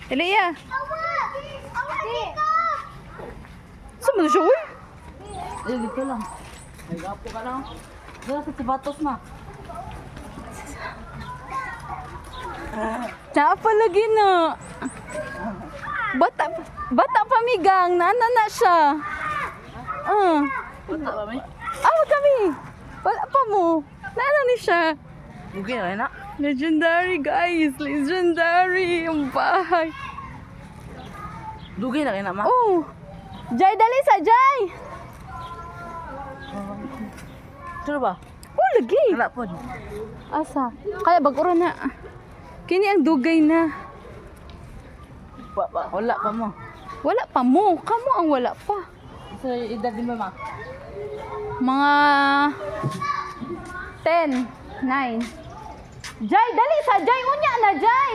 Elia. Saan mo siya, uy? Ay, dito lang. Ay, gapo ka lang. Dito sa sapatos na. Napa lagi na. Bata pamigang, nana na siya. Punta ba, may? Wag kami. Wala pa mo. Nana ni siya. Bugi na, na. Legendary guys, legendary yung bahay. Dugi na, na, ma. Oh. Jai, dali sa Jai. Sure ba? Oh, lagi. Wala po. Asa? Kaya baguro na. Kini ang dugay na. Wala pa mo. Wala pa mo. Kamo ang wala pa. Sa edad din ba, ma? Mga 10, 9. Jai, dali sa Jai. Unya na, Jai.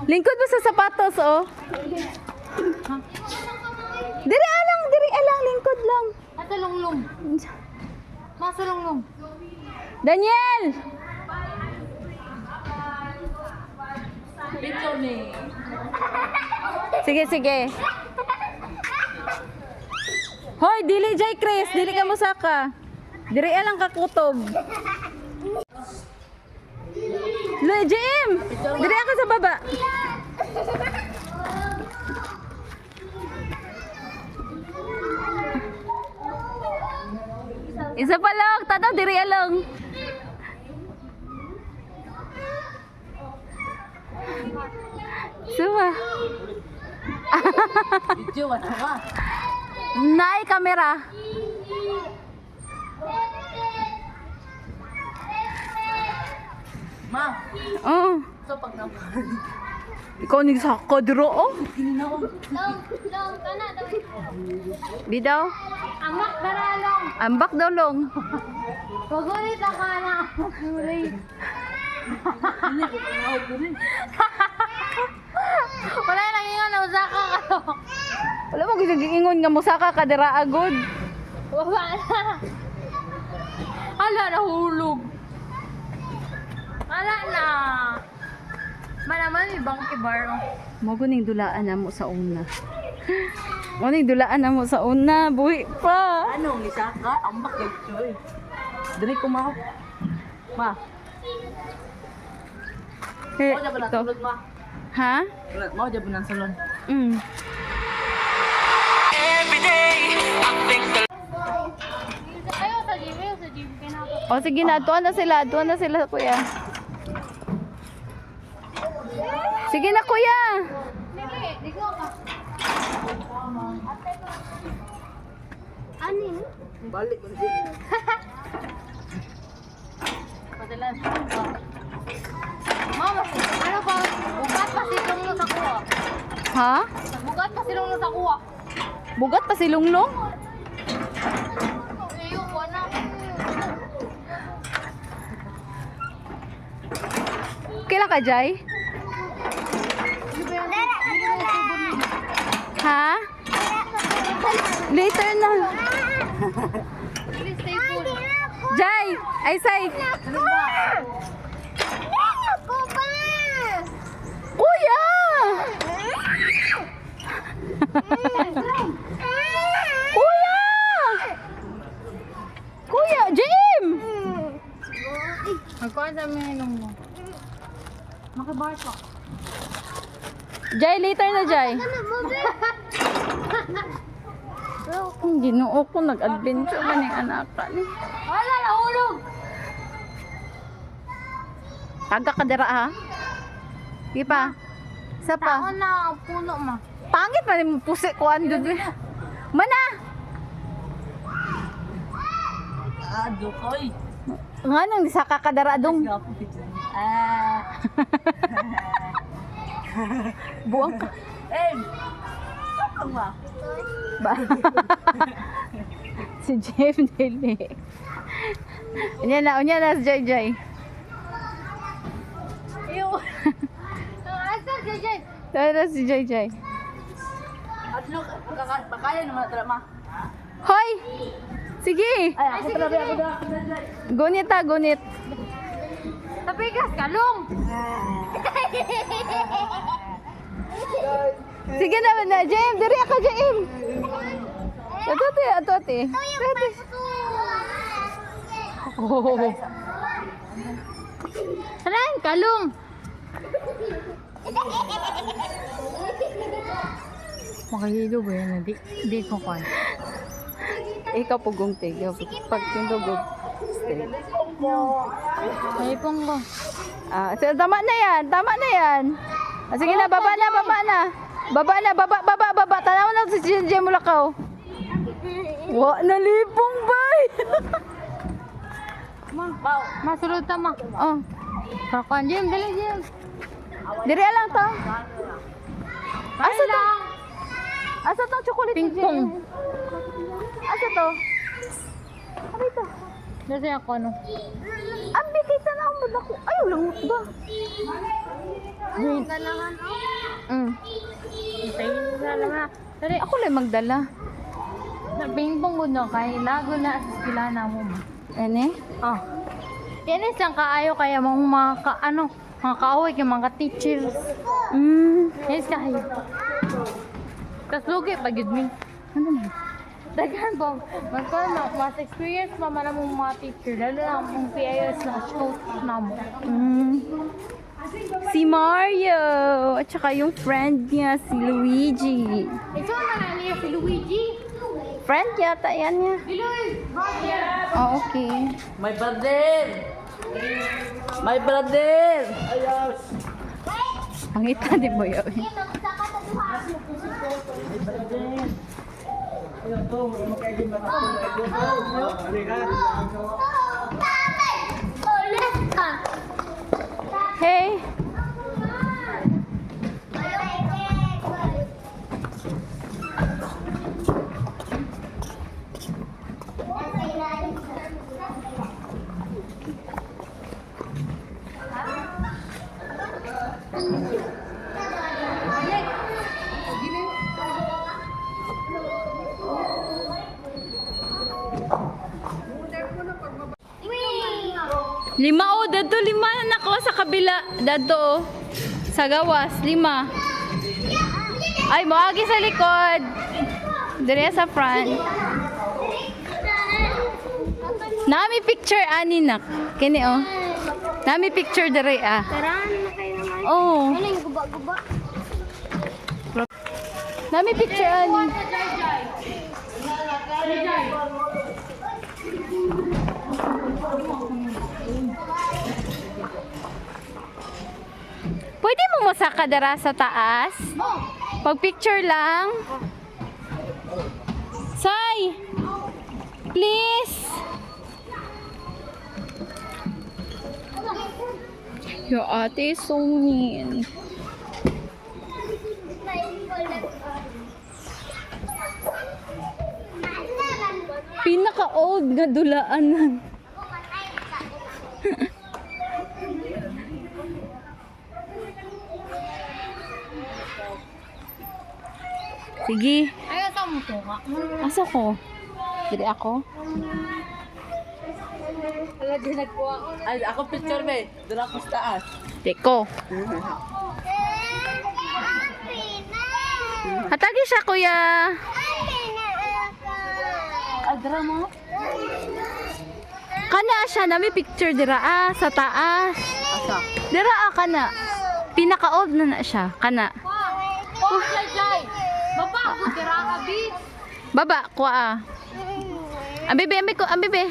Lingkod mo sa sapatos, oh. Diri alang, lingkod lang. Masalunglong. Masalunglong. Daniel! Picture ni. Sige. Hoy, dili Jay Chris, dili ka musaka. Diri alang kakutob. Lo, Jim! Diri ka sa baba. Isa pa lang, tataw diri alang. Suwa. Video ka na, ma. Nay kamera. Ma, Oh. so pag na. Ikaw ni saka diro oh. Gininaw. Long, kana daw. Bidaw. Amak daralong. Ambak daw long. Pagulit ako na. Pagulit. Hindi ko panahog ko rin. Wala nang ingon na usaka ka to. Wala mo gigingon nga musaka ka dira agod. Wala na. Hala, nahulog. Wala na. Manaman, ibang kibar. Mo guning dulaan na mo sa una. Mo ning dulaan na mo sa una, buhi pa. Ano, ni Saka? Ambak yung choy. Dari ko, ma. Ma, Eh, mau dyan ba ng ito. salon, ma? Ha? Mau dyan ba ng salon? Mm. Ayaw sa gym, Kinaka. O sige na, tuwan na sila kuya. Sige na kuya. Dili, di ko ka. Anin? Balik ko din. Padalas. Mama, ano ba? Bugat pa silong no sa kuha. Ha? Bugat pa silong no sa kuha. Bugat pa si Lunglong? Ayoko na. Kailan ka, Jai? Ha? Later na. Please stay full. Jai! Ay, say! Kuya! Kuya! Kuya! Jim! Magkuhan sa mga inom mo. Makibar ka. Jai, later na, Jai. Ang ginoo ko, nag-adventure ba ng anakan? Wala, nahulog! Taga ka dira, ha? Di pa? Isa pa. Taon na puno ma. Pangit pa rin mo pusi ko andun. Mana? Dukoy. Nga nang sa kakadaradong. Gapo dito. Buang ka. Eh! Ano ba? Ba? Si Jeff dili. Unya na si Jay. Ew. Asa JJ? Tara si Jay. At look, makaya naman na ma. Hoy! Sige! Ay, ako talaga ako na. Gunit. Tapigas, kalong. Sige na, Jem. Diri ako, Jem. Atote. Oh. Saran, kalong. Makahilo ba yan? Di ko kwan. Ikaw pugong tiga. Pag tindugog. May pong ko. So, tama na yan. Sige na, baba na. Baba. Tanaw na si Jem Mulakaw. Wa, nalipong bay. Masulod tama. Oh. Kakuan, Jim, dali, Jim. Diri lang to. Asa to chocolate ni Ping-pong. Jem? Asa to? Ano ito? Dali ako, ano. Ang bigita na ako ako. Ayaw lang ba? Dalaman, Dali. Ako lang magdala. Ping-pong ko no, kay lago na sa sila na mo. Ene? Ah. Yan isang kaayo kaya mga mga kaaway kay mga teachers. Yes kayo. Tas lugi pag yun mi. Ano na? Daghan po. Mas experience pa man ang mga teacher. Lalo na ang PIS na coach na mo. Si Mario. At saka yung friend niya, si Luigi. Ito na niya si Luigi. Friend yata yan niya. Oh, okay. My brother. Ayos. Pangita di mo yun. Hey. Lima o, dado lima na nako sa kabila. Dado sa gawas, 5. Ay, moagi sa likod. Dire sa front. Nami picture ani nak. Kini oh. Nami picture dire ah. Taran na kayo naman. Oh. Ano yung guba-guba? Nami picture ani. Pwede mo masaka dara sa taas? Pag picture lang. Say! Please! Your ate is so mean. Pinaka-old nga dulaanan. Sige. Ayaw sa mo to nga. Asa ko? Dili ako? Wala din nagkuha. Ay, ako picture me. Doon ako sa taas. Teko. Hatagi siya, kuya. Adra mo? Kana siya, nami picture dira sa taas. Asa? Dira kana. Pinaka-old na siya. Kana. Oh, Jai! Baba, ako tira ka, bitch! Baba, kuha. Ambibe.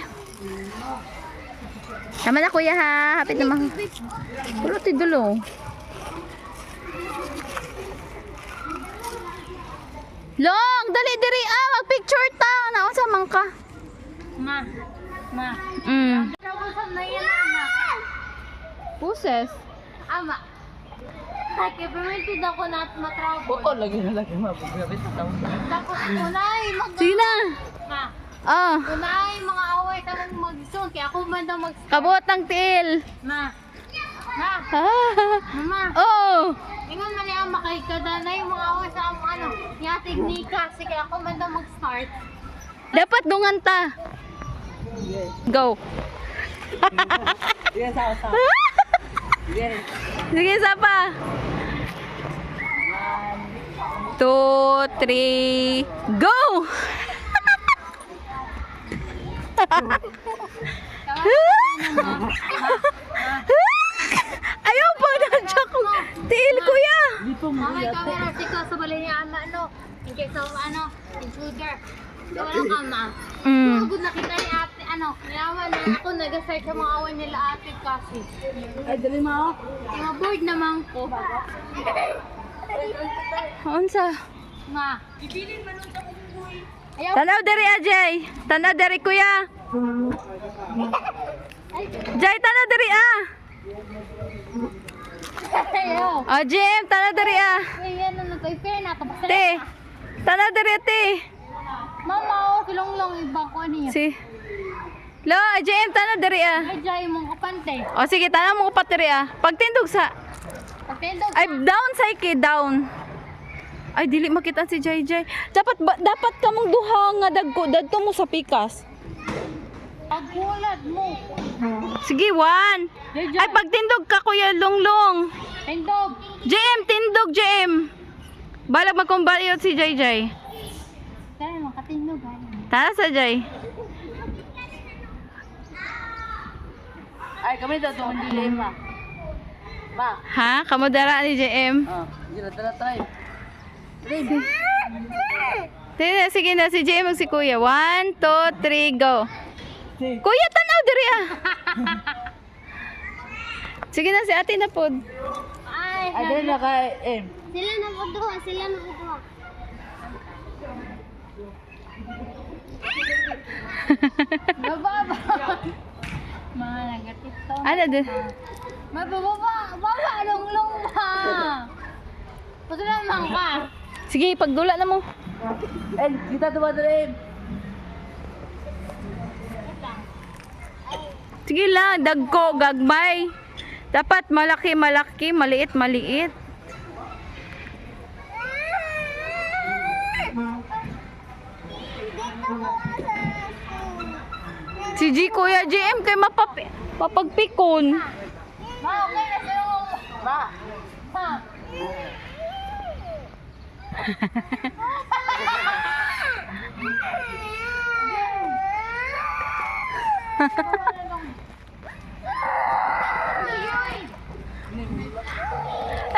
Tama na kuya ha. Hapit naman. Puro tidulo. Long, dali diri magpicture ta. Naon sa man ka? Ma. Kabusan na yan, anak. Puses. Ama. Kaya permitted ako na matravel. Oo, lagi na mabugabit na tao. Tapos unay, Sige na. Ma. Ah, Kung na yung mga away ka mong mag-zone, kaya ako man daw mag-start. kabuot ng tiil. Ma. Ma. Ah. Mama. Oh. Ingon man niya makikada na yung mga away sa ano, yatig ni kasi kaya ako man daw mag-start. Dapat dungan ta. Go. Sige, sa. Sige. Sige, isa pa. 2, 3, go! Ayaw pa na ko. Tiil, kuya. Dito mo Mamay yate. camera, siko sa bali ni ama, ano, in case of, ano, intruder. So, walang ama. Mm. Good nakita ni ate, ano, yaman na ako nag-start sa mga away nila ate kasi. Ay, dali mo. Mga board naman ko. Unsa? Ma. Ayaw. Tanaw diri, Ajay. Tanaw diri, kuya. Jay, tanaw diri, ah. Ayaw. Oh, Jim, tanaw diri, ah. Ay, ano na to, fair na to. Basta Te. Tanaw diri, te. Mama, oh, silong-long ibang ko niya. Si. Lo, Jim, tanaw diri, ah. Ay, jay mong kapante. O sige, tanaw mo upat diri, ah. Pagtindog sa... Pagtindog Ay, down, Saiki, down. Ay, dili makita si Jay Jay. Dapat ka mong duha nga dagko. Dadto mo sa pikas. pagkulad mo. Sige, 1. Ay, pagtindog ka, Kuya Lunglong. Tindog. JM, tindog, JM. Balag magkumbaliyot si Jay Jay. Kaya makatindog. Tara sa Jay. Ay, kami daw doon dili ma. Ma. Ha? Kamodara ni JM. Ah, dila try. Sige na, si JM mag si Kuya. 1, 2, 3, go. Kuya, tanaw diri, ah. Sige na, si ate na pod. Ay, Ay, dili na kay sila na po doon. Sila na po doon. Bababa. Mga nagatito. Ano doon? Mabababa. Baba. Lunglong ba? Puso naman ka. Sige, pagdula na mo. kita tuwa dili. Sige lang, dagko, gagmay. Dapat malaki-malaki, maliit-maliit. Si G, Kuya GM, kay mapagpikon. Ma, okay na sila mo. Ma. Ma.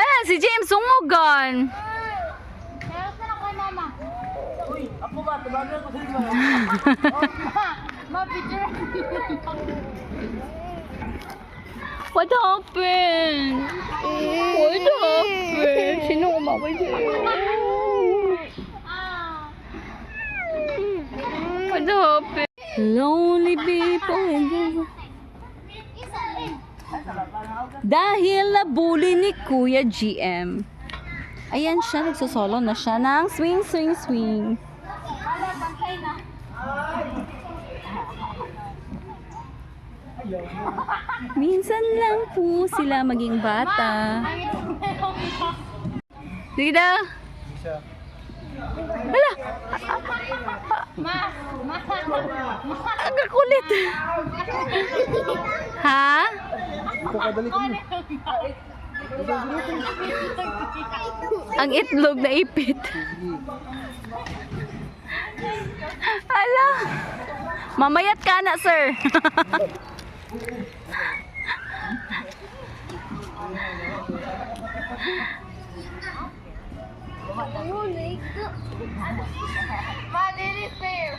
Eh, si GM sungugan. Kaya sa lang kay mama. Uy, ako ba tumagal ko sa inyo. Ma, picture. What happened? What happened? Sino umaway dyan? What happened? Lonely people in the world. Dahil nabuli ni Kuya GM. Ayan siya, nagsosolo na siya ng swing, swing, swing. Minsan lang po sila maging bata. Sige daw. Hala! Ma, ma. Ang kulit. Ha? Ang itlog na ipit. Hala! Mamayat ka na, sir. Ma, lilis fair.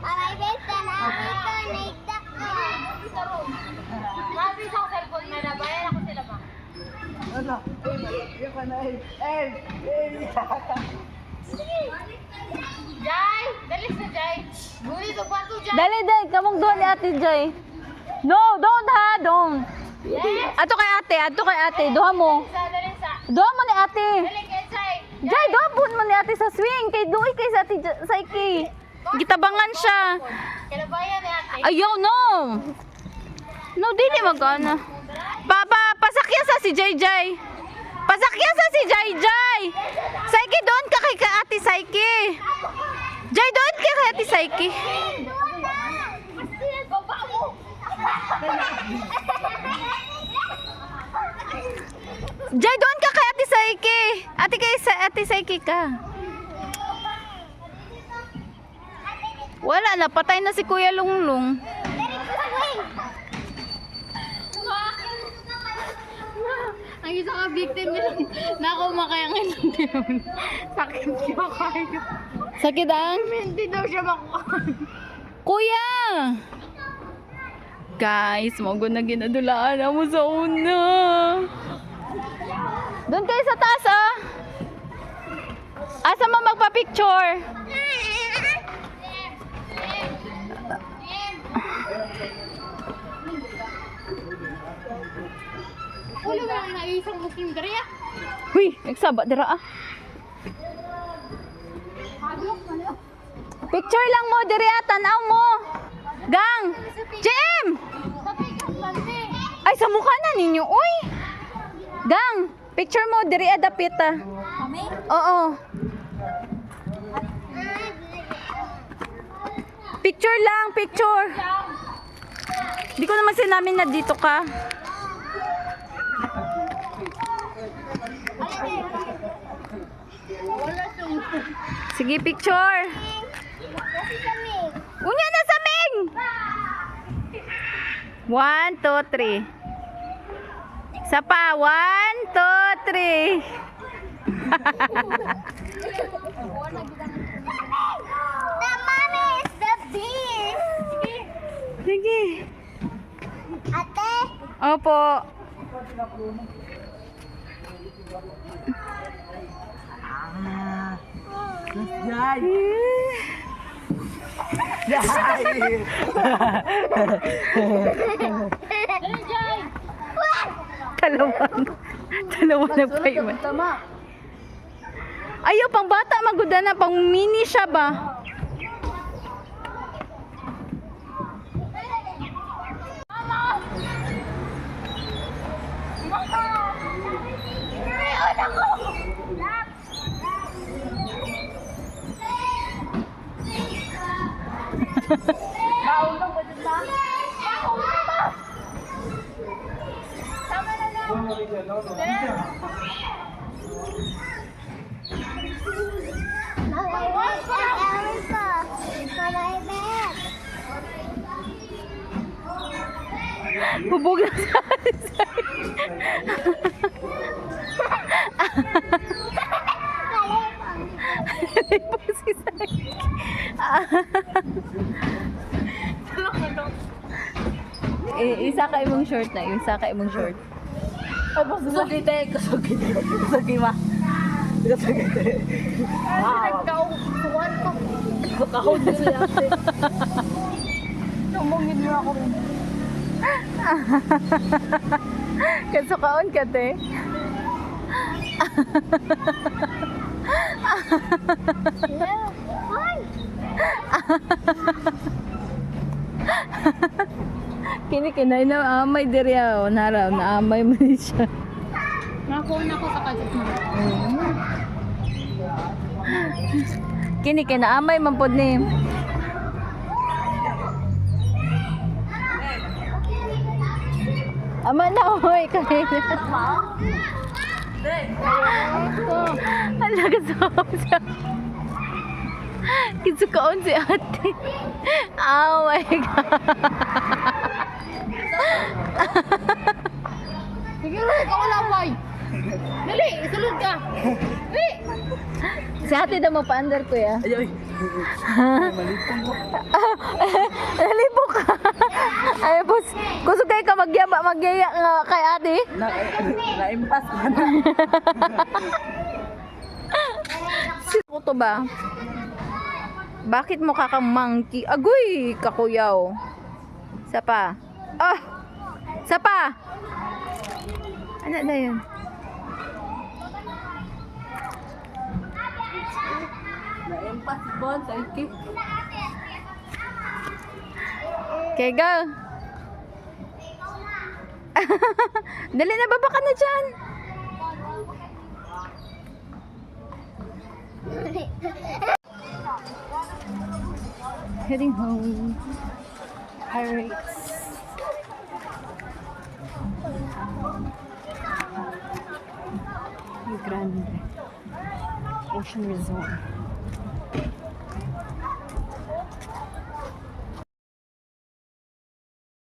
Aray, besta na dito, naigdak ko. Ma, bisa ko cellphone na nabayan ako sila ma. Ano? Iya pa na Jai, dalis na Jai. Guli to pato Jai. Dali, dali. Kamong doon ni Ate Jay. No, don't ha, don't. Yes. Ato kay ate, ato kay ate. Duha mo. Dalisa. Duha mo ni ate. Dali kay Jai. Jay, duha mo ni ate sa swing. Kay duwi kay sa ate sa iki. Gitabangan siya. Kinabayan ni ate. Ayaw, no. No, dili magana. Pasakyan sa si JJ. Pasakyan sa si JJ. Saiki, doon ka kay ate Saiki. Jay, doon ka kay ate Saiki. Jay, doon ka kay ate Saiki. Ate Saiki ka. Wala na, patay na si Kuya Lunglung. Ang isa ka victim na ako makayangin ng demon. Sakit siya kayo. Sakit ang? Hindi daw siya makuha. Kuya! Guys, mago na ginadulaan mo sa una. Doon kayo sa taas, ah. Asa mo magpa-picture? Ulo mo lang na isang Muslim dariya. Huy, nagsaba dira ah. Picture lang mo diri ah, tanaw mo. Gang! JM! Ay, sa mukha na ninyo, uy! Gang! Picture mo diri ah, dapit ah. Oo. Picture lang, picture. Di ko naman sinamin na dito ka. Sige, picture. Unya na sa Ming! 1, 2, 3. Isa pa. 1, 2, 3. The mommy is the beast. Sige. Ate, Opo. Dalawa na pa yun. Ayaw, pang bata maguda na, pang mini siya ba? Bubog na sa isa ka imong short na, isa ka imong short. Opo, kusagite. Kusagi ma. Kusagite. Kahon na siya. Tumungin mo ako rin. Kasukaon ka, te. Kini-kinay na amay diri ah. Naraw na amay mo siya. Nakuha na ko sa kadit mo. Kini-kina amay man pod ni. Ama na hoy kay. Ala ka siya. Kisukaon si ate. Oh my God. Sige, ikaw laway. Dali, isulod ka. Dali. Si ate daw mo pa-under ko ya. Ay, Nalibok ka. Ay, boss. Gusto kayo ka magyaya nga kay ate? na-impas ka na. Sino to ba? Bakit mo kakamangki? Agoy, kakuyaw. Sapa. Ah! Sapa! Ano na yun? Na-impas bon sa ikip. Okay, go. Dali na, baba ka na dyan. Heading home. Pirates. Rio Grande. Ocean Resort.